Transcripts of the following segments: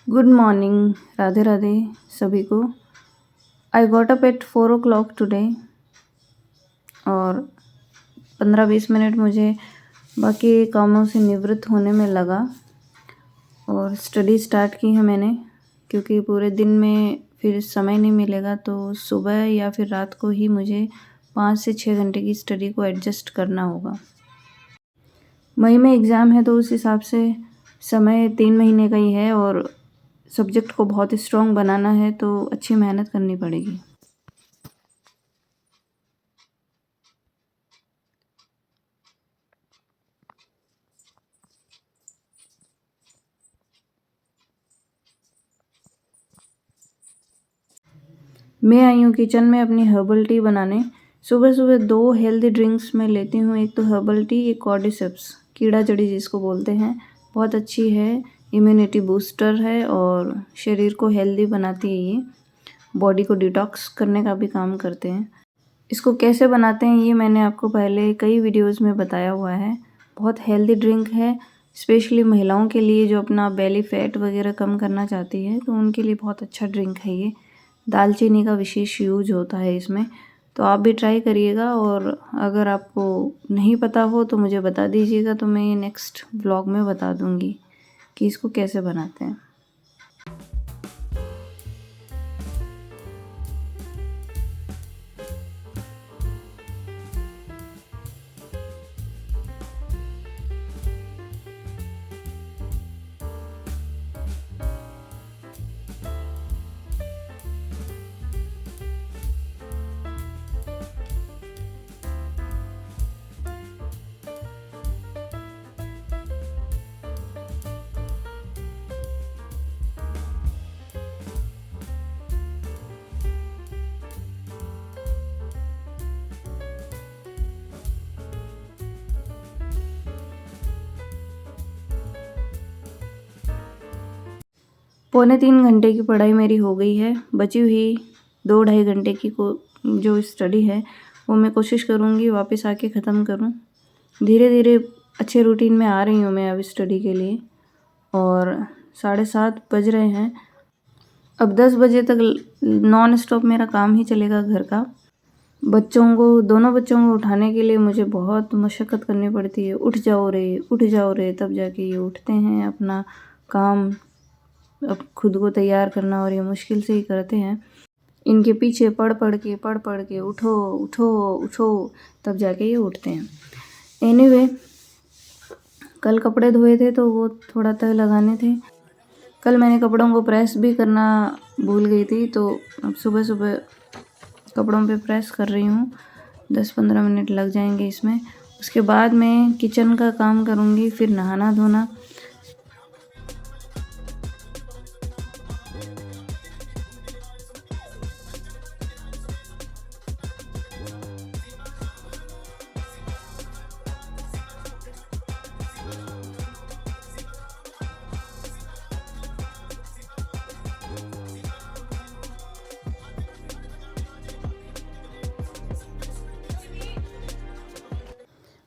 Good morning, Radhe Radhe सभी को। I got up at 4 o'clock today और 15-20 मिनट मुझे बाकी कामों से निवृत्त होने में लगा और स्टडी स्टार्ट की है मैंने, क्योंकि पूरे दिन में फिर समय नहीं मिलेगा, तो सुबह या फिर रात को ही मुझे 5 से 6 घंटे की स्टडी को एडजस्ट करना होगा। मई में एग्ज़ाम है, तो उस हिसाब से समय 3 महीने का ही है और सब्जेक्ट को बहुत स्ट्रॉन्ग बनाना है, तो अच्छी मेहनत करनी पड़ेगी। मैं आई हूँ किचन में अपनी हर्बल टी बनाने। सुबह सुबह 2 हेल्दी ड्रिंक्स मैं लेती हूँ, एक तो हर्बल टी, एक कॉर्डिसेप्स, कीड़ा जड़ी जिसको बोलते हैं। बहुत अच्छी है, इम्यूनिटी बूस्टर है और शरीर को हेल्दी बनाती है। ये बॉडी को डिटॉक्स करने का भी काम करते हैं। इसको कैसे बनाते हैं ये मैंने आपको पहले कई वीडियोज़ में बताया हुआ है। बहुत हेल्दी ड्रिंक है, स्पेशली महिलाओं के लिए जो अपना बेली फैट वगैरह कम करना चाहती है, तो उनके लिए बहुत अच्छा ड्रिंक है ये। दालचीनी का विशेष यूज होता है इसमें, तो आप भी ट्राई करिएगा। और अगर आपको नहीं पता हो तो मुझे बता दीजिएगा, तो मैं ये नेक्स्ट व्लॉग में बता दूँगी कि इसको कैसे बनाते हैं। पौने 3 घंटे की पढ़ाई मेरी हो गई है। बची हुई 2-2.5 घंटे की जो स्टडी है, वो मैं कोशिश करूँगी वापस आके ख़त्म करूँ। धीरे धीरे अच्छे रूटीन में आ रही हूँ मैं अब स्टडी के लिए। और 7:30 बज रहे हैं। अब 10 बजे तक नॉन स्टॉप मेरा काम ही चलेगा घर का। दोनों बच्चों को उठाने के लिए मुझे बहुत मशक्क़त करनी पड़ती है। उठ जाओ रे, तब जाके ये उठते हैं। अपना काम अब खुद को तैयार करना और ये मुश्किल से ही करते हैं। इनके पीछे पढ़ पढ़ के उठो उठो उठो, तब जाके ये उठते हैं। एनीवे, कल कपड़े धोए थे तो वो थोड़ा तह लगाने थे। कल मैंने कपड़ों को प्रेस भी करना भूल गई थी, तो अब सुबह सुबह कपड़ों पे प्रेस कर रही हूँ। 10-15 मिनट लग जाएंगे इसमें। उसके बाद मैं किचन का काम करूँगी, फिर नहाना धोना।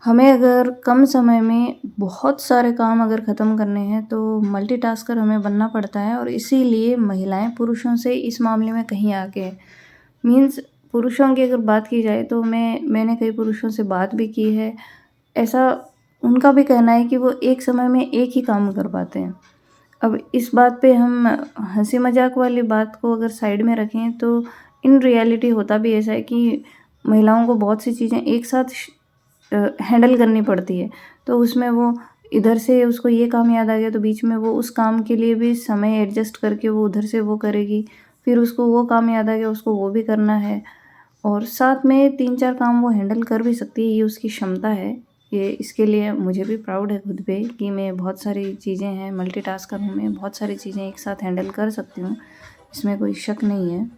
हमें अगर कम समय में बहुत सारे काम अगर ख़त्म करने हैं, तो मल्टीटास्कर हमें बनना पड़ता है। और इसीलिए महिलाएं पुरुषों से इस मामले में कहीं आगे हैं। मीन्स पुरुषों की अगर बात की जाए, तो मैंने कई पुरुषों से बात भी की है। ऐसा उनका भी कहना है कि वो एक समय में एक ही काम कर पाते हैं। अब इस बात पे हम हंसी मजाक वाली बात को अगर साइड में रखें, तो इन रियलिटी होता भी ऐसा है कि महिलाओं को बहुत सी चीज़ें एक साथ हैंडल करनी पड़ती है। तो उसमें वो इधर से उसको ये काम याद आ गया, तो बीच में वो उस काम के लिए भी समय एडजस्ट करके वो उधर से वो करेगी। फिर उसको वो काम याद आ गया, उसको वो भी करना है। और साथ में 3-4 काम वो हैंडल कर भी सकती है, ये उसकी क्षमता है। ये इसके लिए मुझे भी प्राउड है खुद पे कि मैं बहुत सारी चीज़ें हैं, मल्टीटास्कर हूँ मैं, बहुत सारी चीज़ें एक साथ हैंडल कर सकती हूँ, इसमें कोई शक नहीं है।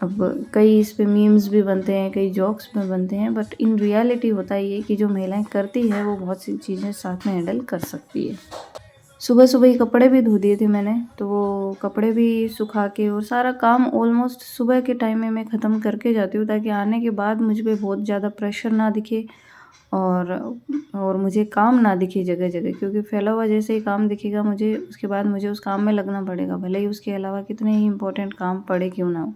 अब कई इस पे मीम्स भी बनते हैं, कई जोक्स भी बनते हैं, बट इन रियलिटी होता ये कि जो महिलाएं करती है वो बहुत सी चीज़ें साथ में हैंडल कर सकती है। सुबह सुबह ही कपड़े भी धो दिए थे मैंने, तो वो कपड़े भी सुखा के और सारा काम ऑलमोस्ट सुबह के टाइम में मैं ख़त्म करके जाती हूँ, ताकि आने के बाद मुझ पे बहुत ज़्यादा प्रेशर ना दिखे और मुझे काम ना दिखे जगह जगह, क्योंकि फैला हुआ जैसे ही काम दिखेगा मुझे, उसके बाद मुझे उस काम में लगना पड़ेगा, भले ही उसके अलावा कितने ही इम्पोर्टेंट काम पड़े क्यों ना हो।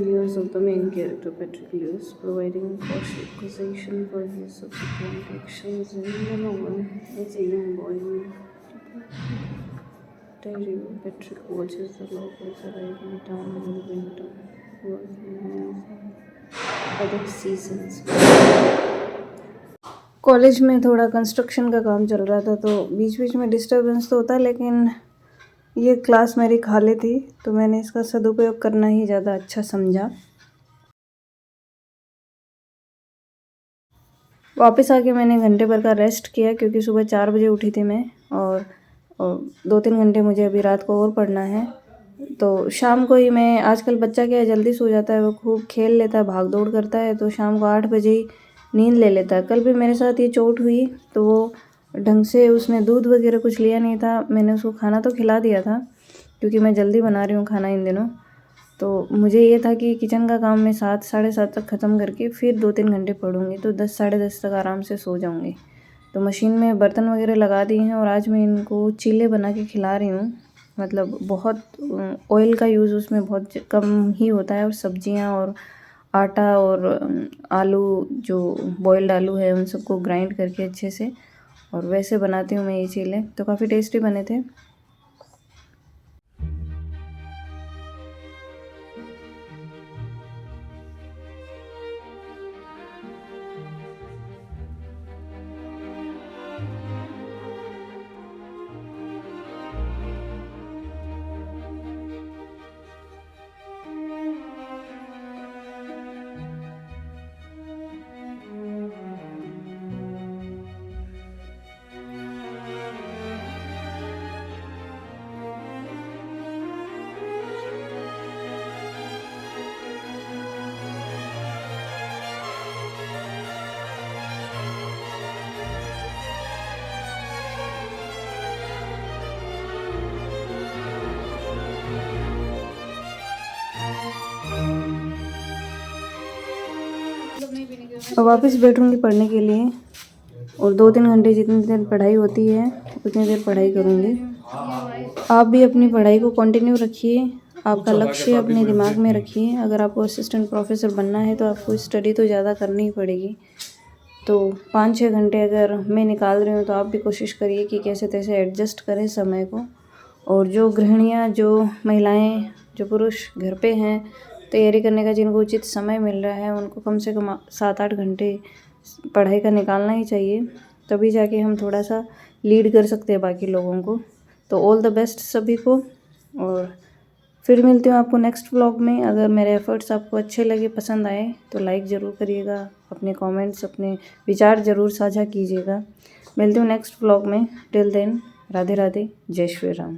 Years of the main character Patroclus, providing caution for his subsequent actions in the novel. As a young boy, Patrick watches the locals arrive in town in the winter, working other seasons. College में थोड़ा construction का काम चल रहा था, तो बीच बीच में disturbance तो होता, लेकिन ये क्लास मेरी खाली थी तो मैंने इसका सदुपयोग करना ही ज़्यादा अच्छा समझा। वापस आके मैंने घंटे भर का रेस्ट किया, क्योंकि सुबह 4 बजे उठी थी मैं, और 2-3 घंटे मुझे अभी रात को और पढ़ना है। तो शाम को ही मैं, आजकल बच्चा क्या है जल्दी सो जाता है, वो खूब खेल लेता है, भाग दौड़ करता है, तो शाम को 8 बजे ही नींद ले लेता है। कल भी मेरे साथ ये चोट हुई, तो वो ढंग से उसने दूध वगैरह कुछ लिया नहीं था। मैंने उसको खाना तो खिला दिया था, क्योंकि मैं जल्दी बना रही हूँ खाना इन दिनों। तो मुझे ये था कि किचन का काम मैं 7 साढ़े 7 तक ख़त्म करके फिर 2-3 घंटे पढ़ूँगी, तो 10 साढ़े 10 तक आराम से सो जाऊँगी। तो मशीन में बर्तन वगैरह लगा दिए हैं, और आज मैं इनको चीले बना के खिला रही हूँ। मतलब बहुत ऑयल का यूज़ उसमें बहुत कम ही होता है, और सब्जियाँ और आटा और आलू, जो बॉइल्ड आलू है, उन सबको ग्राइंड करके अच्छे से, और वैसे बनाती हूँ मैं ये चीले। तो काफ़ी टेस्टी बने थे। अब वापस बैठूँगी पढ़ने के लिए, और 2-3 घंटे जितनी देर पढ़ाई होती है उतनी देर पढ़ाई करूँगी। आप भी अपनी पढ़ाई को कंटिन्यू रखिए, आपका लक्ष्य अपने दिमाग में रखिए। अगर आपको असिस्टेंट प्रोफेसर बनना है तो आपको स्टडी तो ज़्यादा करनी ही पड़ेगी। तो 5-6 घंटे अगर मैं निकाल रही हूँ, तो आप भी कोशिश करिए कि कैसे तैसे एडजस्ट करें समय को। और जो गृहिणियाँ, जो महिलाएँ, जो पुरुष घर पे हैं, तैयारी करने का जिनको उचित समय मिल रहा है, उनको कम से कम 7-8 घंटे पढ़ाई का निकालना ही चाहिए, तभी जाके हम थोड़ा सा लीड कर सकते हैं बाकी लोगों को। तो ऑल द बेस्ट सभी को, और फिर मिलती हूँ आपको नेक्स्ट व्लॉग में। अगर मेरे एफर्ट्स आपको अच्छे लगे, पसंद आए, तो लाइक ज़रूर करिएगा, अपने कमेंट्स, अपने विचार ज़रूर साझा कीजिएगा। मिलती हूँ नेक्स्ट व्लॉग में। टिल देन, राधे राधे, जय श्री राम।